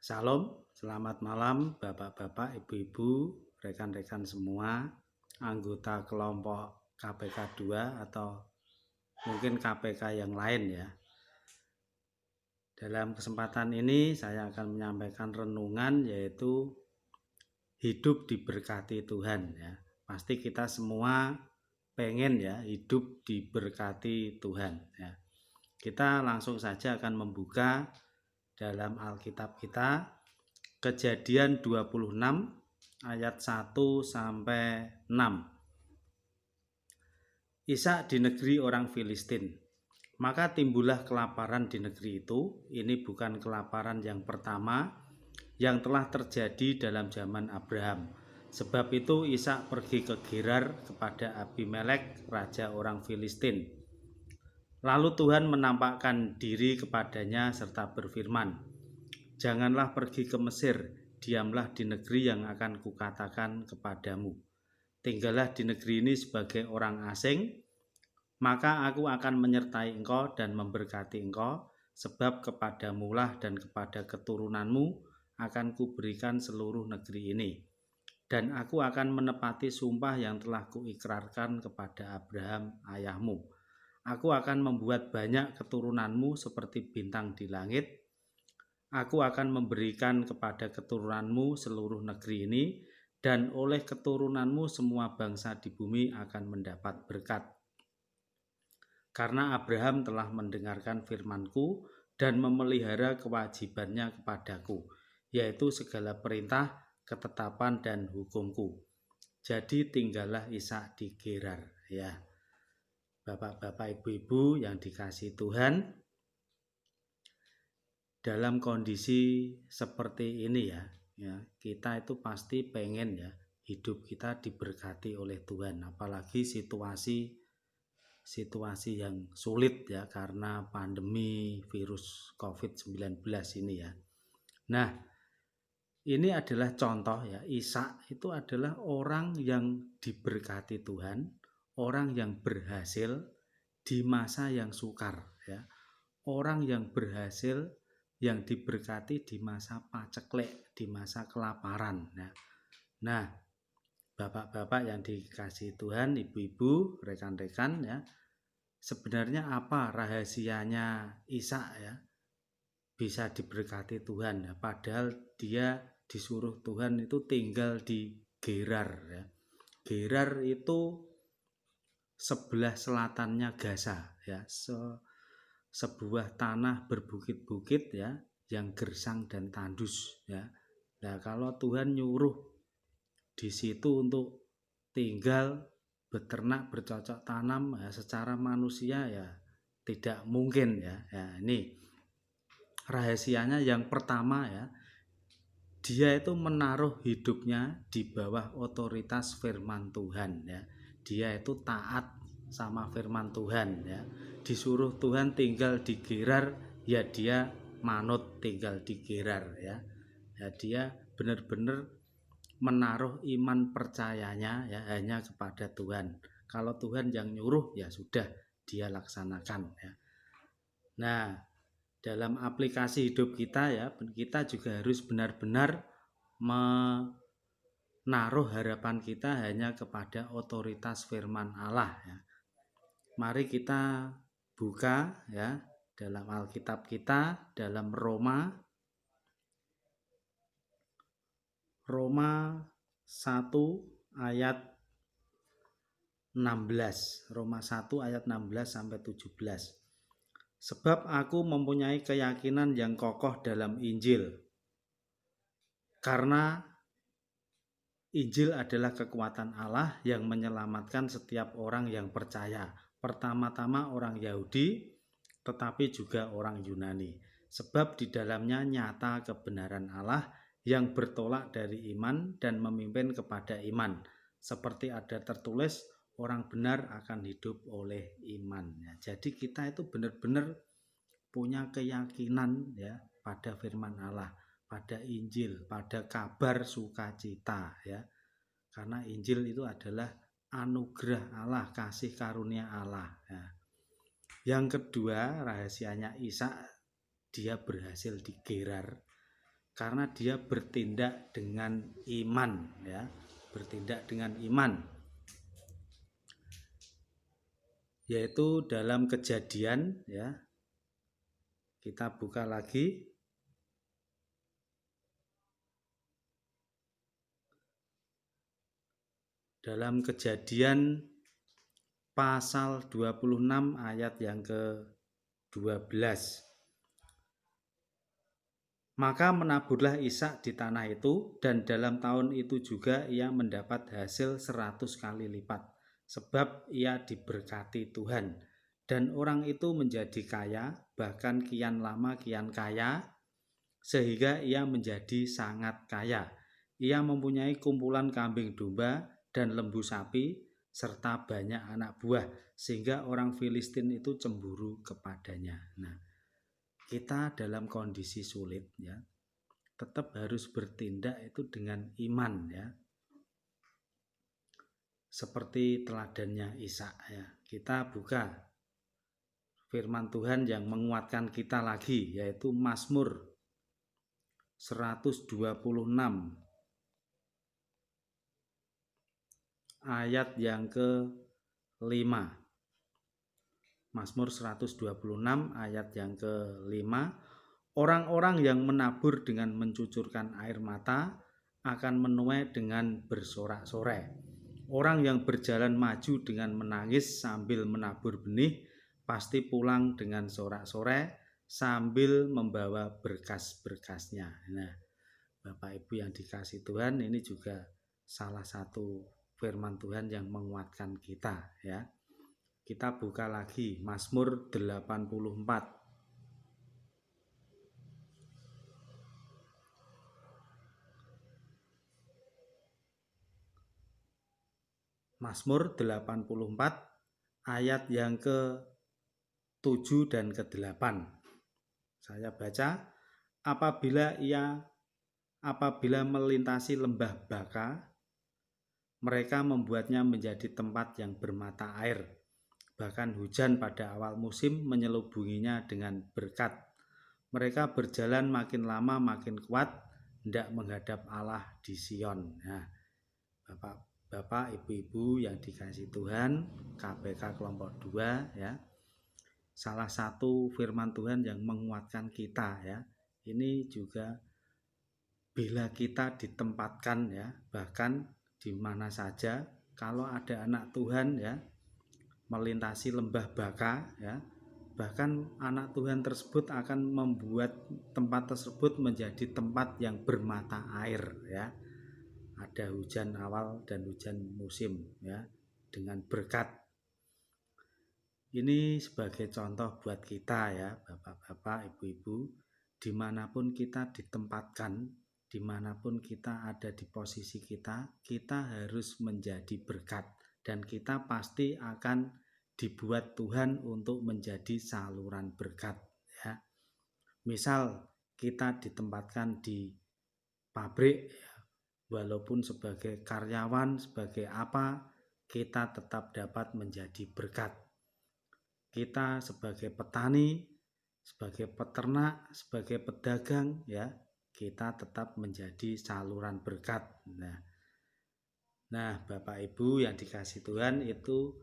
Salam, selamat malam Bapak-bapak, Ibu-ibu, rekan-rekan semua, anggota kelompok KPK 2 atau mungkin KPK yang lain ya. Dalam kesempatan ini saya akan menyampaikan renungan yaitu hidup diberkati Tuhan ya. Pasti kita semua pengen ya hidup diberkati Tuhan ya. Kita langsung saja akan membuka dalam Alkitab kita Kejadian 26 ayat 1 sampai 6. Ishak di negeri orang Filistin. Maka timbullah kelaparan di negeri itu. Ini bukan kelaparan yang pertama yang telah terjadi dalam zaman Abraham. Sebab itu Ishak pergi ke Gerar kepada Abimelek, raja orang Filistin. Lalu Tuhan menampakkan diri kepadanya serta berfirman, "Janganlah pergi ke Mesir, diamlah di negeri yang akan kukatakan kepadamu. Tinggallah di negeri ini sebagai orang asing, maka aku akan menyertai engkau dan memberkati engkau, sebab kepadamulah dan kepada keturunanmu akan kuberikan seluruh negeri ini. Dan aku akan menepati sumpah yang telah kuikrarkan kepada Abraham ayahmu. Aku akan membuat banyak keturunanmu seperti bintang di langit. Aku akan memberikan kepada keturunanmu seluruh negeri ini, dan oleh keturunanmu semua bangsa di bumi akan mendapat berkat. Karena Abraham telah mendengarkan firman-Ku dan memelihara kewajibannya kepadaku, yaitu segala perintah, ketetapan, dan hukum-Ku. Jadi tinggallah Ishak di Gerar." Ya, Bapak-bapak, Ibu-ibu yang dikasihi Tuhan, dalam kondisi seperti ini ya, kita itu pasti pengen ya hidup kita diberkati oleh Tuhan, apalagi situasi yang sulit ya karena pandemi virus COVID-19 ini ya. Nah, ini adalah contoh ya, Ishak itu adalah orang yang diberkati Tuhan, orang yang berhasil di masa yang sukar ya. Orang yang berhasil yang diberkati di masa paceklik, di masa kelaparan ya. Nah, Bapak-bapak yang dikasihi Tuhan, Ibu-ibu, rekan-rekan ya, sebenarnya apa rahasianya Ishak ya bisa diberkati Tuhan ya, padahal dia disuruh Tuhan itu tinggal di Gerar ya. Gerar itu sebelah selatannya Gaza ya, sebuah tanah berbukit-bukit ya, yang gersang dan tandus ya. Nah, kalau Tuhan nyuruh di situ untuk tinggal, beternak, bercocok tanam ya, secara manusia ya tidak mungkin ya. Ya, ini rahasianya yang pertama ya, dia itu menaruh hidupnya di bawah otoritas firman Tuhan ya. Dia itu taat sama firman Tuhan ya. Disuruh Tuhan tinggal di Gerar, ya dia manut tinggal di Gerar ya. Ya, dia benar-benar menaruh iman percayanya ya hanya kepada Tuhan. Kalau Tuhan yang nyuruh ya sudah dia laksanakan ya. Nah, dalam aplikasi hidup kita ya, kita juga harus benar-benar menaruh harapan kita hanya kepada otoritas firman Allah ya. Mari kita buka ya dalam Alkitab kita, dalam Roma 1 ayat 16. Roma 1 ayat 16 sampai 17. Sebab aku mempunyai keyakinan yang kokoh dalam Injil. Karena Injil adalah kekuatan Allah yang menyelamatkan setiap orang yang percaya. Pertama-tama orang Yahudi, tetapi juga orang Yunani. Sebab di dalamnya nyata kebenaran Allah yang bertolak dari iman dan memimpin kepada iman. Seperti ada tertulis, orang benar akan hidup oleh iman. Ya, jadi kita itu benar-benar punya keyakinan ya pada firman Allah, pada Injil, pada kabar sukacita ya. Karena Injil itu adalah anugerah Allah, kasih karunia Allah ya. Yang kedua rahasianya Ishak, dia berhasil di Gerar karena dia bertindak dengan iman ya, bertindak dengan iman. Yaitu dalam Kejadian ya. Kita buka lagi. Dalam Kejadian pasal 26 ayat yang ke-12. Maka menaburlah Ishak di tanah itu, dan dalam tahun itu juga ia mendapat hasil 100 kali lipat, sebab ia diberkati Tuhan. Dan orang itu menjadi kaya, bahkan kian lama kian kaya, sehingga ia menjadi sangat kaya. Ia mempunyai kumpulan kambing domba dan lembu sapi, serta banyak anak buah, sehingga orang Filistin itu cemburu kepadanya. Nah, kita dalam kondisi sulit ya, tetap harus bertindak itu dengan iman ya. Seperti teladannya Ishak ya. Kita buka firman Tuhan yang menguatkan kita lagi, yaitu Mazmur 126 ayat yang ke-5. Mazmur 126 ayat yang ke-5. Orang-orang yang menabur dengan mencucurkan air mata akan menuai dengan bersorak-sorai. Orang yang berjalan maju dengan menangis sambil menabur benih pasti pulang dengan sorak-sorai sambil membawa berkas-berkasnya. Nah, Bapak Ibu yang dikasihi Tuhan, ini juga salah satu firman Tuhan yang menguatkan kita ya. Kita buka lagi Mazmur 84. Mazmur 84 ayat yang ke-7 dan ke-8. Saya baca, apabila melintasi lembah Baka, mereka membuatnya menjadi tempat yang bermata air. Bahkan hujan pada awal musim menyelubunginya dengan berkat. Mereka berjalan makin lama makin kuat, hendak menghadap Allah di Sion. Nah, Bapak, Ibu-ibu yang dikasihi Tuhan, KPK kelompok 2 ya. Salah satu firman Tuhan yang menguatkan kita ya. Ini juga bila kita ditempatkan ya, bahkan di mana saja, kalau ada anak Tuhan ya melintasi lembah Baka ya, bahkan anak Tuhan tersebut akan membuat tempat tersebut menjadi tempat yang bermata air ya. Ada hujan awal dan hujan musim ya, dengan berkat. Ini sebagai contoh buat kita ya, Bapak-bapak, Ibu-ibu, dimanapun kita ditempatkan, dimanapun kita ada di posisi kita harus menjadi berkat. Dan kita pasti akan dibuat Tuhan untuk menjadi saluran berkat ya. Misal kita ditempatkan di pabrik ya, walaupun sebagai karyawan, sebagai apa, kita tetap dapat menjadi berkat. Kita sebagai petani, sebagai peternak, sebagai pedagang ya, kita tetap menjadi saluran berkat. Nah, Bapak Ibu yang dikasihi Tuhan, itu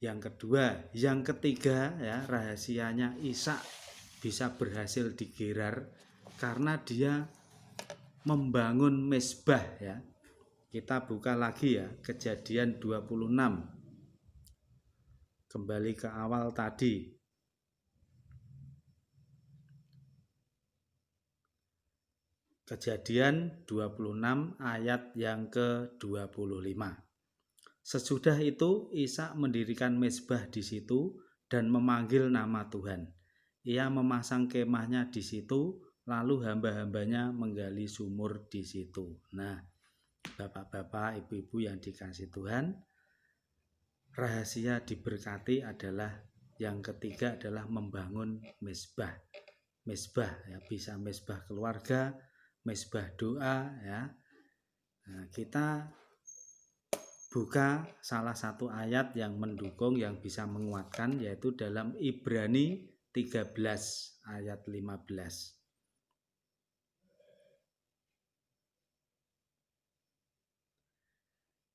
yang kedua. Yang ketiga ya, rahasianya Ishak bisa berhasil di Gerar karena dia membangun mezbah ya. Kita buka lagi ya, Kejadian 26. Kembali ke awal tadi. Kejadian 26 ayat yang ke-25. Sesudah itu Ishak mendirikan mezbah di situ dan memanggil nama Tuhan. Ia memasang kemahnya di situ, lalu hamba-hambanya menggali sumur di situ. Nah, Bapak-bapak, Ibu-ibu yang dikasihi Tuhan, rahasia diberkati adalah yang ketiga adalah membangun mezbah. Mezbah ya, bisa mezbah keluarga, mezbah doa ya. Nah, kita buka salah satu ayat yang mendukung, yang bisa menguatkan, yaitu dalam Ibrani 13 ayat 15.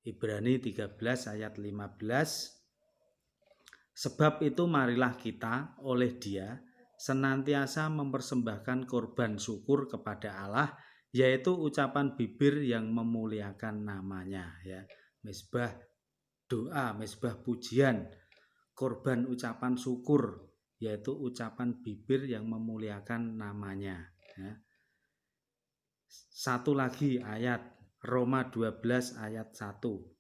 Ibrani 13 ayat 15. Sebab itu marilah kita oleh Dia senantiasa mempersembahkan korban syukur kepada Allah, yaitu ucapan bibir yang memuliakan namanya, ya. Mezbah doa, mezbah pujian, korban ucapan syukur, yaitu ucapan bibir yang memuliakan namanya, ya. Satu lagi ayat Roma 12 ayat 1.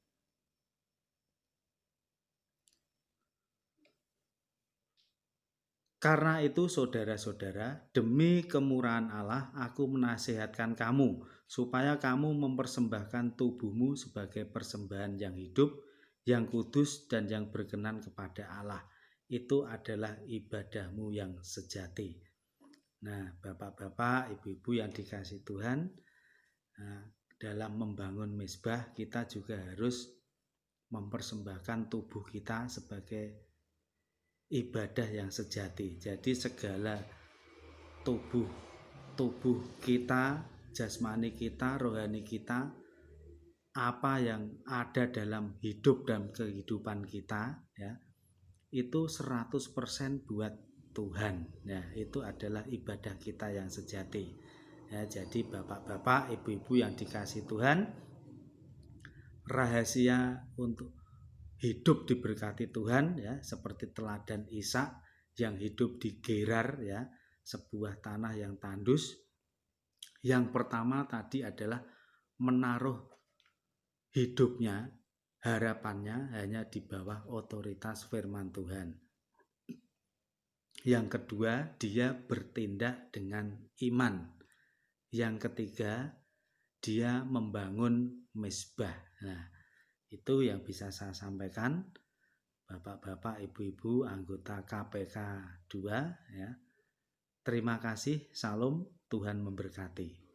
Karena itu saudara-saudara, demi kemurahan Allah aku menasihatkan kamu supaya kamu mempersembahkan tubuhmu sebagai persembahan yang hidup, yang kudus dan yang berkenan kepada Allah. Itu adalah ibadahmu yang sejati. Nah, bapak-bapak, ibu-ibu yang dikasihi Tuhan, dalam membangun mezbah kita juga harus mempersembahkan tubuh kita sebagai ibadah yang sejati. Jadi segala tubuh kita, jasmani kita, rohani kita, apa yang ada dalam hidup dan kehidupan kita, ya, itu 100% buat Tuhan. Ya, itu adalah ibadah kita yang sejati. Ya, jadi bapak-bapak, ibu-ibu yang dikasihi Tuhan, rahasia untuk hidup diberkati Tuhan, ya, seperti teladan Ishak yang hidup di Gerar, ya, sebuah tanah yang tandus. Yang pertama tadi adalah menaruh hidupnya, harapannya hanya di bawah otoritas firman Tuhan. Yang kedua, dia bertindak dengan iman. Yang ketiga, dia membangun mezbah. Nah, itu yang bisa saya sampaikan, bapak-bapak, ibu-ibu anggota KPK 2, ya. Terima kasih, salam, Tuhan memberkati.